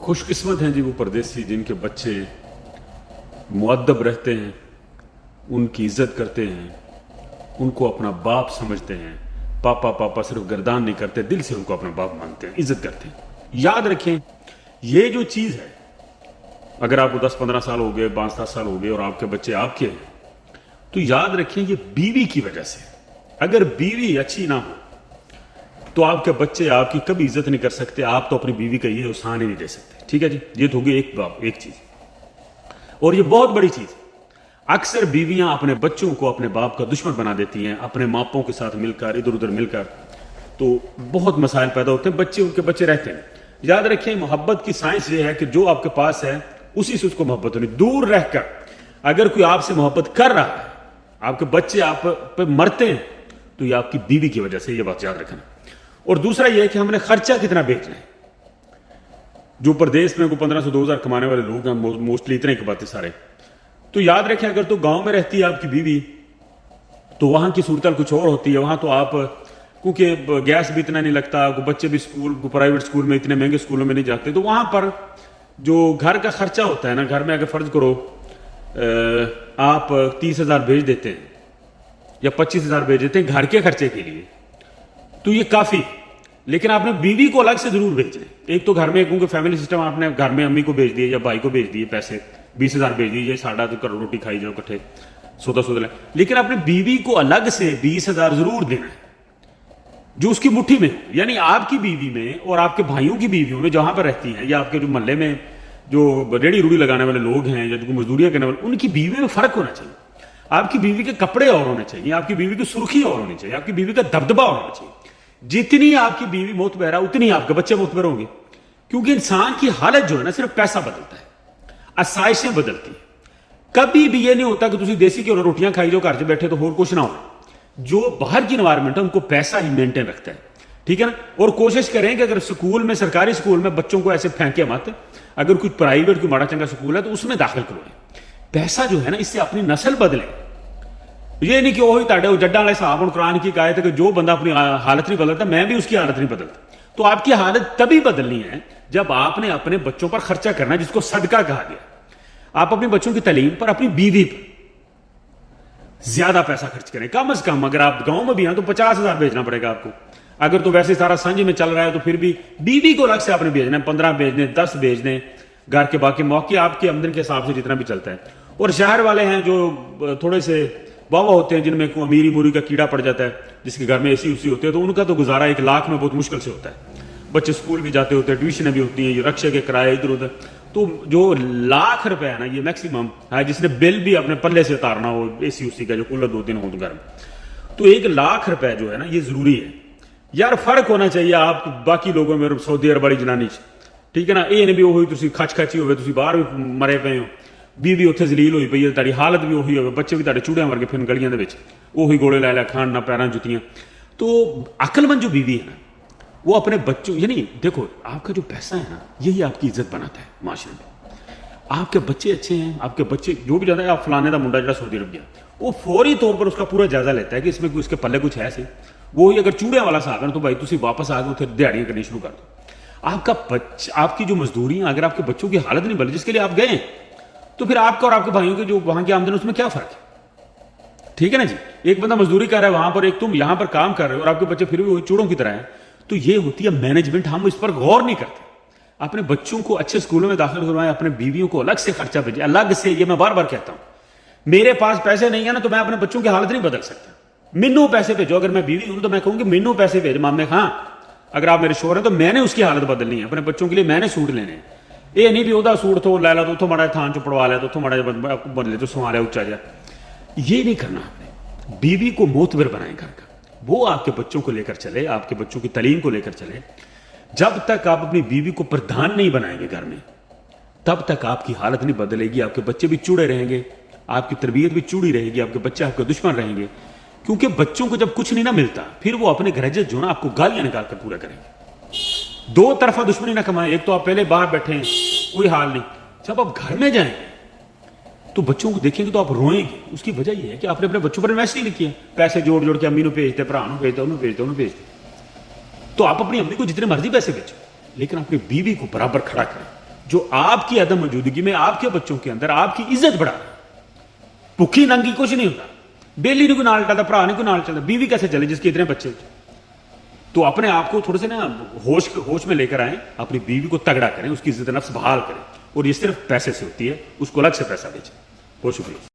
खुश किस्मत हैं जी वो परदेसी जिनके बच्चे मुअद्दब रहते हैं, उनकी इज्जत करते हैं, उनको अपना बाप समझते हैं। पापा पापा सिर्फ गर्दान नहीं करते, दिल से उनको अपना बाप मानते हैं, इज्जत करते हैं। याद रखें, ये जो चीज़ है, अगर आपको 10-15 साल हो गए, 5-7 साल हो गए और आपके बच्चे आपके हैं, तो याद रखें ये बीवी की वजह से। अगर बीवी अच्छी ना हो तो आपके बच्चे आपकी कभी इज्जत नहीं कर सकते, आप तो अपनी बीवी का ये एहसान ही नहीं दे सकते। ठीक है जी, ये तो होगी एक चीज। और ये बहुत बड़ी चीज, अक्सर बीवियां अपने बच्चों को अपने बाप का दुश्मन बना देती हैं, अपने मापों के साथ मिलकर, इधर उधर मिलकर, तो बहुत मसाइल पैदा होते हैं, बच्चे उनके बच्चे रहते हैं। याद रखें, मोहब्बत की साइंस ये है कि जो आपके पास है उसी से उसको मोहब्बत होनी। दूर रहकर अगर कोई आपसे मोहब्बत कर रहा है, आपके बच्चे आप पे मरते हैं, तो ये आपकी बीवी की वजह से, ये बात याद रखना। और दूसरा ये है कि हमने खर्चा कितना बेचना है। जो प्रदेश में को 1500-2000 कमाने वाले लोग हैं, मोस्टली इतने की बातें सारे, तो याद रखें अगर तो गांव में रहती है आपकी बीवी, तो वहां की सूरत कुछ और होती है। वहां तो आप, क्योंकि गैस भी इतना नहीं लगता, बच्चे भी स्कूल प्राइवेट स्कूल में, इतने महंगे स्कूलों में नहीं जाते, तो वहां पर जो घर का खर्चा होता है ना, घर में अगर फर्ज करो आप 30,000 भेज देते हैं या 25,000 भेज देते हैं घर के खर्चे के लिए, तो ये काफी। लेकिन आपने बीवी को अलग से जरूर भेजना। एक तो घर में, क्योंकि फैमिली सिस्टम, आपने घर में अम्मी को भेज दिए या भाई को भेज दिए पैसे, 20,000 भेज दिए, 8.5 करोड़ रोटी खाई जाओ इकट्ठे, सौदा। लेकिन आपने बीवी को अलग से 20,000 जरूर देना है, जो उसकी मुट्ठी में। यानी आपकी बीवी में और आपके भाइयों की बीवियों में जहां पर रहती हैं, या आपके जो मोहल्ले में जो रेडी रूढ़ी लगाने वाले लोग हैं, या जो मजदूरियां करने वाले, उनकी बीवी में फर्क होना चाहिए। आपकी बीवी के कपड़े और होने चाहिए, आपकी बीवी की सुर्खी और होनी चाहिए, आपकी बीवी का दबदबा होना चाहिए। जितनी आपकी बीवी मोतबर है, उतनी आपके बच्चे मोतबर होंगे। क्योंकि इंसान की हालत जो है ना, सिर्फ पैसा बदलता है, आसाइशें बदलती है। कभी भी ये नहीं होता कि तुम देसी घ्यो रोटियां खाई जो घर से बैठे तो होर कुछ ना हो। जो बाहर की एनवायरमेंट है, उनको पैसा ही मेंटेन रखता है। ठीक है ना। और कोशिश करें कि अगर स्कूल में, सरकारी स्कूल में बच्चों को ऐसे फेंके मत। अगर कुछ प्राइवेट कोई माड़ा चंगा स्कूल है तो उसमें दाखिल करो। पैसा जो है ना, इससे अपनी नस्ल बदले। ये नहीं कि वही ताड़े जड्डा वाले साहब और कुरान की कहा कि जो बंदा अपनी हालत नहीं बदलता, मैं भी उसकी हालत नहीं बदलता। तो आपकी हालत तभी बदलनी है जब आपने अपने बच्चों पर खर्चा करना है, जिसको सदका कहा गया। आप अपने बच्चों की तालीम पर, अपनी बीवी पर ज्यादा पैसा खर्च करें। कम से कम अगर आप गांव में भी हैं तो 50,000 भेजना पड़ेगा आपको। अगर तो वैसे सारा सांझे में चल रहा है तो फिर भी बीवी को अलग से आपने भेजना है, 15 भेज दें, 10 भेज दें। घर के बाकी मौके आपकी आमदन के हिसाब से जितना भी चलता है। और शहर वाले हैं जो थोड़े से बाबा होते हैं, जिनमें अमीरी बुरी का कीड़ा पड़ जाता है, जिसके घर में एसी उसी होते हैं, तो उनका तो गुजारा 1 लाख में बहुत मुश्किल से होता है। बच्चे स्कूल भी जाते होते हैं, ट्यूशन भी होती हैं, ये रक्षा के किराए इधर उधर। तो जो लाख रुपए है ना, ये मैक्सिमम है, जिसने बिल भी अपने पल्ले से उतारना हो, एसी उसी का जो कूलर 2 दिन हो तो घर में, तो 1 लाख रुपए जो है ना, ये जरूरी है यार। फर्क होना चाहिए आप बाकी लोगों में, सऊदी अरब वाली जनानी, ठीक है ना। ये नहीं भी वही तुम खच खची हो, बाहर भी मरे पे हो, बीवी उत्थे जलील हुई पई है, तारी हालत भी वही हो, बच्चे भी तारे चूड़ियां वर्गे फिर गलियां दे विच वही गोले लै खान ना, पैरां जुतियां। तो अकलमंद जो बीवी है ना, वो अपने बच्चों, यानी देखो, आपका जो पैसा है ना, यही आपकी इज्जत बनाता है माशरे में। आपके बच्चे अच्छे हैं, आपके बच्चे जो भी जाता है, आप फलाने का मुंडा जो सऊदी अरब गया, वो फौरी तौर पर उसका पूरा जायजा लेता है कि इसमें उसके पल्ले कुछ है से। वो ही अगर चूड़ियां वाला साहब है तो भाई तुम वापस आ गए, फिर दिहाड़ियां करनी शुरू कर दो। आपकी जो मजदूरी, अगर आपके बच्चों की हालत नहीं बदली जिसके लिए आप गए, तो फिर आपका और आपके भाइयों के जो वहां की आमदनी, उसमें क्या फर्क है। ठीक है ना जी। एक बंदा मजदूरी कर रहा है वहां पर, एक तुम यहां पर काम कर रहे हो, और आपके बच्चे फिर भी चूड़ों की तरह हैं। तो ये होती है मैनेजमेंट। हम इस पर गौर नहीं करते। अपने बच्चों को अच्छे स्कूलों में दाखिल करवाएं, अपने बीवियों को अलग से खर्चा भेजें, अलग से। ये मैं बार बार कहता हूं, मेरे पास पैसे नहीं है ना, तो मैं अपने बच्चों की हालत नहीं बदल सकता। मिन्नू पैसे भेजो। अगर मैं बीवी हूं तो मैं कहूंगी मिन्नू पैसे भेज मामे खां। अगर आप मेरे शोर हैं तो मैंने उसकी हालत बदलनी है। अपने बच्चों के लिए मैंने सूट लेने हैं। ये नहीं भी ओदा सूट तो लै ला, तो उतो माड़ा थान चो पड़वा लिया, तो उतो माड़ा बदले तो सवा लिया उच्चा जा। ये नहीं करना आपने। बीवी को मोतबर बनाए घर का, वो आपके बच्चों को लेकर चले, आपके बच्चों की तालीम को लेकर चले। जब तक आप अपनी बीवी को प्रधान नहीं बनाएंगे घर में, तब तक आपकी हालत नहीं बदलेगी। आपके बच्चे भी चूड़े रहेंगे, आपकी तरबियत भी चूड़ी रहेगी, आपके बच्चे आपके दुश्मन रहेंगे। क्योंकि बच्चों को जब कुछ नहीं ना मिलता, फिर वो अपने ग्रजेस जो ना आपको गालियां निकाल कर पूरा करेंगे। 2 तरफा दुश्मनी ना कमाए। एक तो आप पहले बाहर बैठे हैं, कोई हाल नहीं, जब आप घर में जाएंगे तो बच्चों को देखेंगे तो आप रोएंगे। उसकी वजह यह है कि आपने अपने बच्चों पर इन्वेस्ट ही नहीं किया। पैसे जोड़ जोड़ के अम्मी को भेजते, भरा भेजते, उन्होंने भेजते, उन्होंने भेजते। तो आप अपनी अम्मी को जितने मर्जी पैसे भेजो, लेकिन अपनी बीवी को बराबर खड़ा करें। جو آپ کی عدم موجودگی میں آپ کے بچوں کے اندر آپ کی عزت بڑھا رہا ہے. بھوکی ننگی کچھ نہیں ہوتا, بیلی نہیں کوئی نال چلتا, بھرا نہیں کوئی نال چلتا, بیوی کیسے چلے جس کے اتنے بچے. تو اپنے آپ کو تھوڑے سے نا ہوش میں لے کر آئیں, اپنی بیوی کو تگڑا کریں, اس کی عزت نفس بحال کریں, اور یہ صرف پیسے سے ہوتی ہے, اس کو الگ سے پیسہ بیچیں. بہت شکریہ.